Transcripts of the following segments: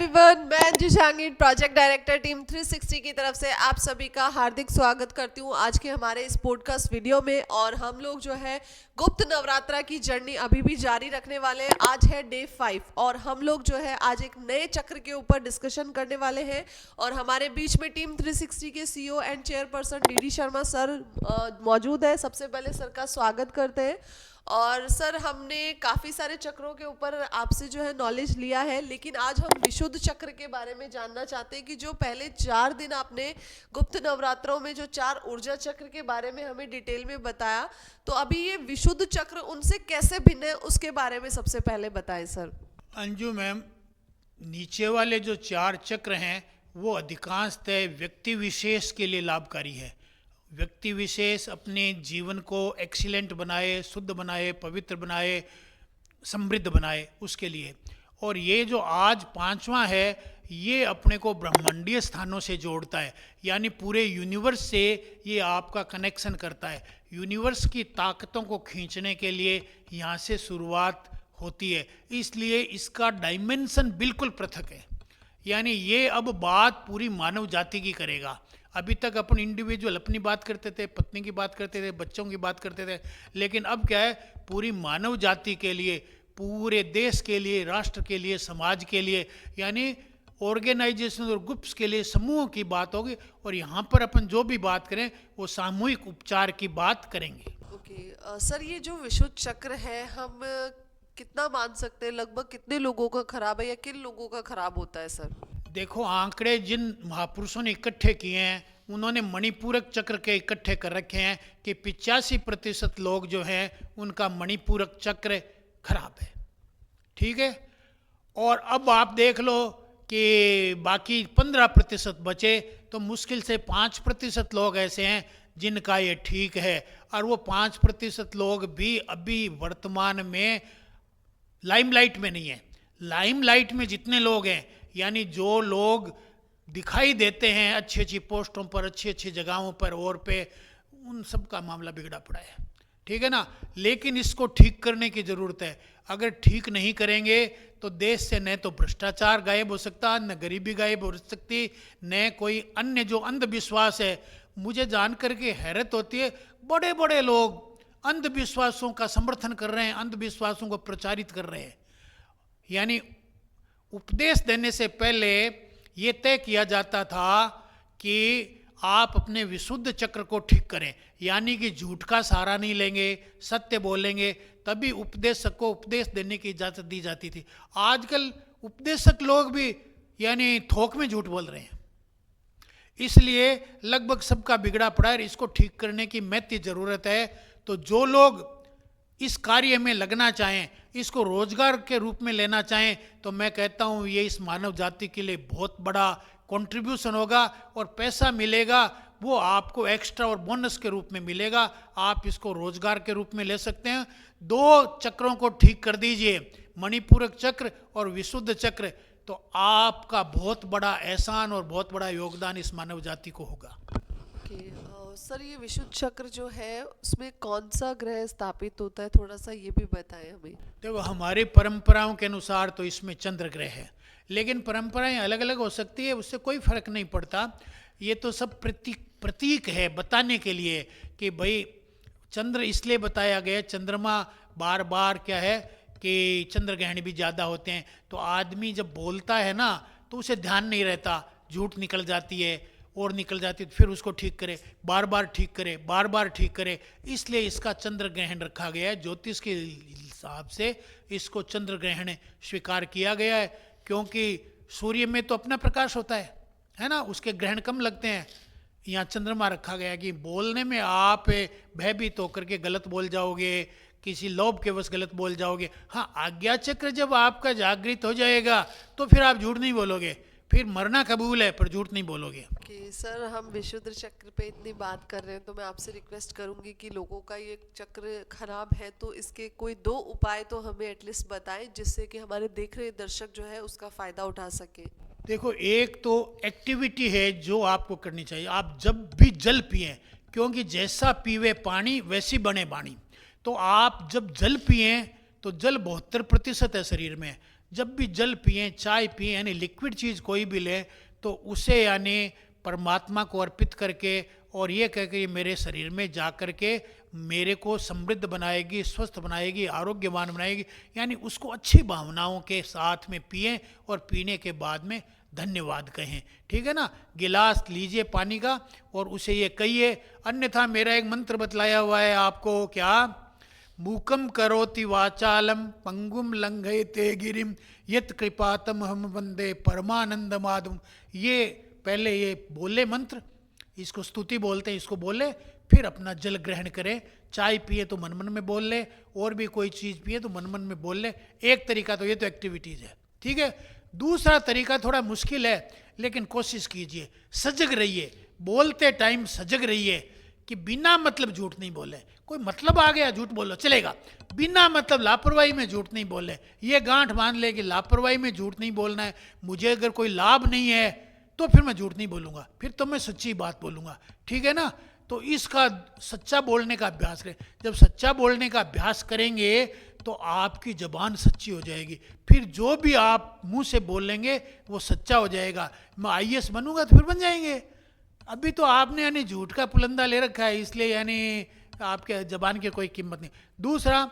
Everyone, मैं Anju Jahangir, project director team 360 की तरफ से आप सभी का हार्दिक स्वागत करती हूँ आज के हमारे इस पॉडकास्ट वीडियो में। और हम लोग जो है गुप्त नवरात्रा की जर्नी अभी भी जारी रखने वाले हैं। आज है डे 5 और हम लोग जो है आज एक नए चक्र के ऊपर डिस्कशन करने वाले हैं। और हमारे बीच में टीम 360 के CEO and chairperson DD Sharma sir मौजूद है। सबसे पहले सर का स्वागत करते हैं। और सर, हमने काफ़ी सारे चक्रों के ऊपर आपसे जो है नॉलेज लिया है, लेकिन आज हम विशुद्ध चक्र के बारे में जानना चाहते हैं कि जो पहले 4 दिन आपने गुप्त नवरात्रों में जो 4 ऊर्जा चक्र के बारे में हमें डिटेल में बताया, तो अभी ये विशुद्ध चक्र उनसे कैसे भिन्न है उसके बारे में सबसे पहले बताएं सर। अंजू मैम, नीचे वाले जो 4 चक्र हैं वो अधिकांशतः व्यक्ति विशेष के लिए लाभकारी है। व्यक्ति विशेष अपने जीवन को एक्सीलेंट बनाए, शुद्ध बनाए, पवित्र बनाए, समृद्ध बनाए, उसके लिए। और ये जो आज 5वां है, ये अपने को ब्रह्मांडीय स्थानों से जोड़ता है, यानी पूरे यूनिवर्स से ये आपका कनेक्शन करता है। यूनिवर्स की ताकतों को खींचने के लिए यहाँ से शुरुआत होती है, इसलिए इसका डायमेंशन बिल्कुल पृथक है। यानी ये अब बात पूरी मानव जाति की करेगा। अभी तक अपन इंडिविजुअल अपनी बात करते थे, पत्नी की बात करते थे, बच्चों की बात करते थे, लेकिन अब क्या है, पूरी मानव जाति के लिए, पूरे देश के लिए, राष्ट्र के लिए, समाज के लिए, यानी ऑर्गेनाइजेशन और ग्रुप्स के लिए, समूहों की बात होगी। और यहाँ पर अपन जो भी बात करें वो सामूहिक उपचार की बात करेंगे। ओके सर, ये जो विशुद्ध चक्र है, हम कितना मान सकते हैं, लगभग कितने लोगों का खराब है या किन लोगों का खराब होता है सर? देखो, आंकड़े जिन महापुरुषों ने इकट्ठे किए हैं, उन्होंने मणिपूरक चक्र के इकट्ठे कर रखे हैं कि 85% लोग जो हैं उनका मणिपूरक चक्र खराब है। ठीक है। और अब आप देख लो कि बाकी 15% बचे, तो मुश्किल से 5% लोग ऐसे हैं जिनका ये ठीक है। और वो 5% लोग भी अभी वर्तमान में लाइमलाइट में नहीं है। लाइमलाइट में जितने लोग हैं, यानी जो लोग दिखाई देते हैं अच्छी अच्छी पोस्टों पर, अच्छी अच्छी जगहों पर और पे, उन सब का मामला बिगड़ा पड़ा है। ठीक है ना। लेकिन इसको ठीक करने की ज़रूरत है। अगर ठीक नहीं करेंगे तो देश से न तो भ्रष्टाचार गायब हो सकता, न गरीबी गायब हो सकती, न कोई अन्य जो अंधविश्वास है। मुझे जान करके हैरत होती है, बड़े बड़े लोग अंधविश्वासों का समर्थन कर रहे हैं, अंधविश्वासों को प्रचारित कर रहे हैं। यानी उपदेश देने से पहले ये तय किया जाता था कि आप अपने विशुद्ध चक्र को ठीक करें, यानी कि झूठ का सहारा नहीं लेंगे, सत्य बोलेंगे, तभी उपदेशक को उपदेश देने की इजाज़त दी जाती थी। आजकल उपदेशक लोग भी यानी थोक में झूठ बोल रहे हैं, इसलिए लगभग सबका बिगड़ा पड़ा है। इसको ठीक करने की महती ज़रूरत है। तो जो लोग इस कार्य में लगना चाहें, इसको रोजगार के रूप में लेना चाहें, तो मैं कहता हूँ ये इस मानव जाति के लिए बहुत बड़ा कंट्रीब्यूशन होगा। और पैसा मिलेगा वो आपको एक्स्ट्रा और बोनस के रूप में मिलेगा। आप इसको रोजगार के रूप में ले सकते हैं। 2 चक्रों को ठीक कर दीजिए, मणिपूरक चक्र और विशुद्ध चक्र, तो आपका बहुत बड़ा एहसान और बहुत बड़ा योगदान इस मानव जाति को होगा। सर, ये विशुद्ध चक्र जो है उसमें कौन सा ग्रह स्थापित होता है, थोड़ा सा ये भी बताएं हमें। देखो, हमारी परंपराओं के अनुसार तो इसमें चंद्र ग्रह है, लेकिन परंपराएं अलग अलग हो सकती है, उससे कोई फर्क नहीं पड़ता। ये तो सब प्रतीक है बताने के लिए कि भाई चंद्र इसलिए बताया गया। चंद्रमा बार बार क्या है कि चंद्र ग्रहण भी ज़्यादा होते हैं, तो आदमी जब बोलता है ना तो उसे ध्यान नहीं रहता, झूठ निकल जाती है और निकल जाती है, तो फिर उसको ठीक करे, बार बार ठीक करे, बार बार ठीक करे। इसलिए इसका चंद्र ग्रहण रखा गया है। ज्योतिष के हिसाब से इसको चंद्र ग्रहण स्वीकार किया गया है, क्योंकि सूर्य में तो अपना प्रकाश होता है ना, उसके ग्रहण कम लगते हैं। यहाँ चंद्रमा रखा गया है कि बोलने में आप भयभीत होकर के गलत बोल जाओगे, किसी लोभ के वश गलत बोल जाओगे। हाँ, आज्ञा चक्र जब आपका जागृत हो जाएगा तो फिर आप झूठ नहीं बोलोगे, फिर मरना कबूल है पर झूठ नहीं बोलोगे। सर, हम विशुद्ध चक्र पे इतनी बात कर रहे हैं, तो मैं आपसे रिक्वेस्ट करूंगी कि लोगों का ये चक्र खराब है तो इसके कोई 2 उपाय तो हमें एटलीस्ट बताएं, जिससे कि हमारे देख रहे दर्शक जो है उसका फ़ायदा उठा सके। देखो, एक तो एक्टिविटी है जो आपको करनी चाहिए। आप जब भी जल पिए, क्योंकि जैसा पीवे पानी वैसी बने वाणी, तो आप जब जल पिए तो जल 72% है शरीर में, जब भी जल पिए, चाय पिए, यानी लिक्विड चीज़ कोई भी ले, तो उसे यानी परमात्मा को अर्पित करके और ये कह के ये मेरे शरीर में जा कर के मेरे को समृद्ध बनाएगी, स्वस्थ बनाएगी, आरोग्यवान बनाएगी, यानी उसको अच्छी भावनाओं के साथ में पिएं और पीने के बाद में धन्यवाद कहें। ठीक है ना, गिलास लीजिए पानी का और उसे ये कहिए। अन्यथा मेरा एक मंत्र बतलाया हुआ है आपको, क्या? मूकम करोति वाचालम पंगुम लंघयते गिरिम यत कृपातम हम वंदे परमानंद माधुम। ये पहले ये बोले मंत्र, इसको स्तुति बोलते हैं, इसको बोले, फिर अपना जल ग्रहण करें। चाय पिए तो मन मन में बोल ले, और भी कोई चीज़ पिए तो मन मन में बोल ले। एक तरीका तो ये तो एक्टिविटीज़ है, ठीक है। दूसरा तरीका थोड़ा मुश्किल है, लेकिन कोशिश कीजिए, सजग रहिए, बोलते टाइम सजग रहिए कि बिना मतलब झूठ नहीं बोले। कोई मतलब आ गया झूठ बोलो चलेगा, बिना मतलब लापरवाही में झूठ नहीं बोले। ये गांठ बांध ले कि लापरवाही में झूठ नहीं बोलना है। मुझे अगर कोई लाभ नहीं है तो फिर मैं झूठ नहीं बोलूँगा, फिर तो मैं सच्ची बात बोलूँगा, ठीक है ना। तो इसका सच्चा बोलने का अभ्यास करें। जब सच्चा बोलने का अभ्यास करेंगे तो आपकी ज़बान सच्ची हो जाएगी, फिर जो भी आप मुंह से बोलेंगे वो सच्चा हो जाएगा। मैं IAS बनूंगा तो फिर बन जाएंगे। अभी तो आपने यानी झूठ का पुलंदा ले रखा है, इसलिए यानी आपके ज़बान की कोई कीमत नहीं। दूसरा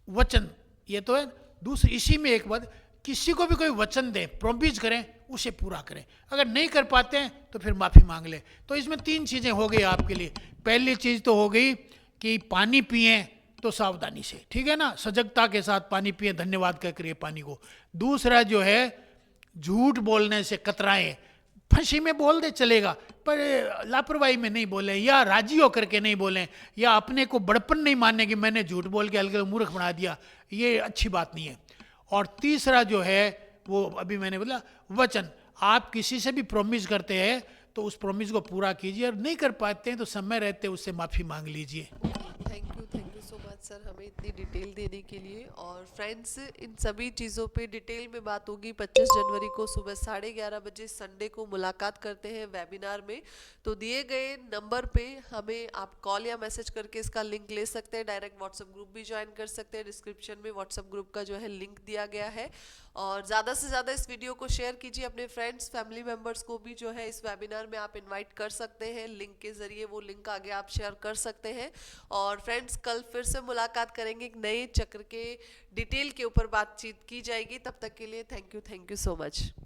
वचन, ये तो है। दूसरी इसी में एक बात, किसी को भी कोई वचन दें, प्रोमिस करें, उसे पूरा करें। अगर नहीं कर पाते हैं तो फिर माफ़ी मांग लें। तो इसमें 3 चीज़ें हो गई आपके लिए। पहली चीज़ तो हो गई कि पानी पिए तो सावधानी से, ठीक है ना, सजगता के साथ पानी पिए, धन्यवाद कह करिए पानी को। दूसरा जो है, झूठ बोलने से कतराएं। फंसी में बोल दे चलेगा, पर लापरवाही में नहीं बोलें, या राजी होकर के नहीं बोलें, या अपने को बड़पन नहीं मानने कि मैंने झूठ बोल के हल्के मूर्ख बना दिया, ये अच्छी बात नहीं है। और तीसरा जो है वो अभी मैंने बोला, वचन। आप किसी से भी प्रॉमिस करते हैं तो उस प्रॉमिस को पूरा कीजिए, और नहीं कर पाते हैं तो समय रहते उससे माफ़ी मांग लीजिए। Thank you so much sir, हमें इतनी डिटेल देने के लिए। और फ्रेंड्स, इन सभी चीज़ों पे डिटेल में बात होगी 25 जनवरी को सुबह 11:30 बजे संडे को मुलाकात करते हैं वेबिनार में। तो दिए गए नंबर पे हमें आप कॉल या मैसेज करके इसका लिंक ले सकते हैं। डायरेक्ट व्हाट्सएप ग्रुप भी ज्वाइन कर सकते हैं, डिस्क्रिप्शन में व्हाट्सएप ग्रुप का जो है लिंक दिया गया है। और ज़्यादा से ज़्यादा इस वीडियो को शेयर कीजिए, अपने फ्रेंड्स फैमिली मेम्बर्स को भी जो है इस वेबिनार में आप इन्वाइट कर सकते हैं। लिंक के ज़रिए वो लिंक आगे आप शेयर कर सकते हैं। और फ्रेंड्स, कल फिर से मुलाकात करेंगे, एक नए चक्र के डिटेल के ऊपर बातचीत की जाएगी। तब तक के लिए थैंक यू सो मच।